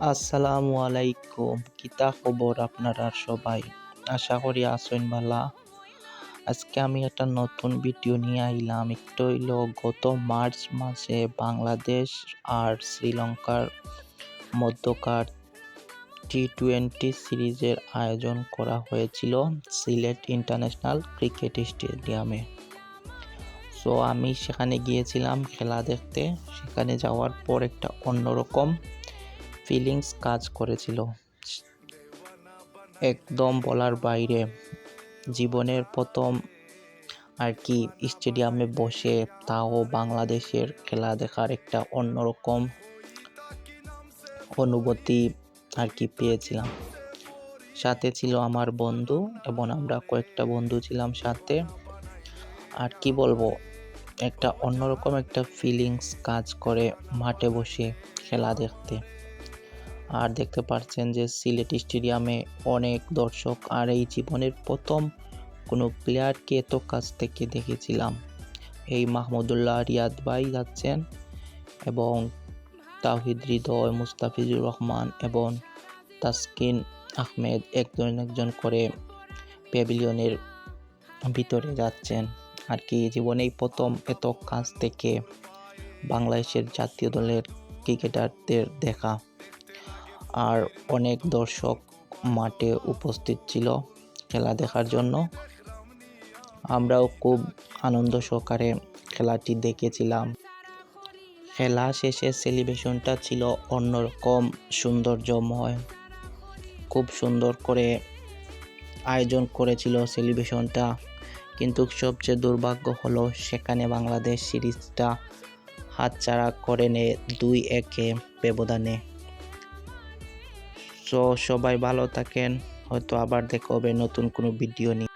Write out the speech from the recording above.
আসসালামু আলাইকুম, কিতা খবর আপনারা সবাই? আশা করি আছেন ভালা। আজকে আমি একটা নতুন ভিডিও নিয়ে আইলাম। একটু হইল গত মার্চ মাসে বাংলাদেশ আর শ্রীলঙ্কার মধ্যকার টি-20 সিরিজের আয়োজন করা হয়েছিল সিলেট ইন্টারন্যাশনাল ক্রিকেট স্টেডিয়ামে। সো আমি সেখানে গিয়েছিলাম খেলা দেখতে। সেখানে যাওয়ার পর একটা অন্যরকম ফিলিংস কাজ করেছিল, একদম বলার বাইরে। জীবনের প্রথম আর কি স্টেডিয়ামে বসে, তাও বাংলাদেশের খেলা দেখার একটা অন্যরকম অনুভূতি আর কি পেয়েছিলাম। সাথে ছিল আমার বন্ধু, এবং আমরা কয়েকটা বন্ধু ছিলাম সাথে। আর কি বলবো, একটা অন্যরকম একটা ফিলিংস কাজ করে মাঠে বসে খেলা দেখতে। আর দেখতে পাচ্ছেন যে সিলেট স্টেডিয়ামে অনেক দর্শক। আর এই জীবনের প্রথম কোনো প্লেয়ারকে এত কাছ থেকে দেখেছিলাম। এই মাহমুদুল্লাহ রিয়াদ ভাই যাচ্ছেন, এবং তাওহিদ হৃদয়, মুস্তাফিজুর রহমান এবং তাসকিন আহমেদ একজন করে প্যাভিলিয়নের ভিতরে যাচ্ছেন। আর কি জীবনেই প্রথম এত কাছ থেকে বাংলাদেশের জাতীয় দলের ক্রিকেটারদের দেখা। আর অনেক দর্শক মাঠে উপস্থিত ছিল খেলা দেখার জন্য। আমরাও খুব আনন্দ সহকারে খেলাটি দেখেছিলাম। খেলা শেষে সেলিব্রেশনটা ছিল অন্যরকম সৌন্দর্যময়। খুব সুন্দর করে আয়োজন করেছিল সেলিব্রেশনটা। কিন্তু সবচেয়ে দুর্ভাগ্য হলো সেখানে বাংলাদেশ সিরিজটা হাতছাড়া করে নেয় 2-1 ব্যবধানে। সো সবাই ভালো থাকেন, হয়তো আবার দেখা হবে নতুন কোনো ভিডিও নিয়ে।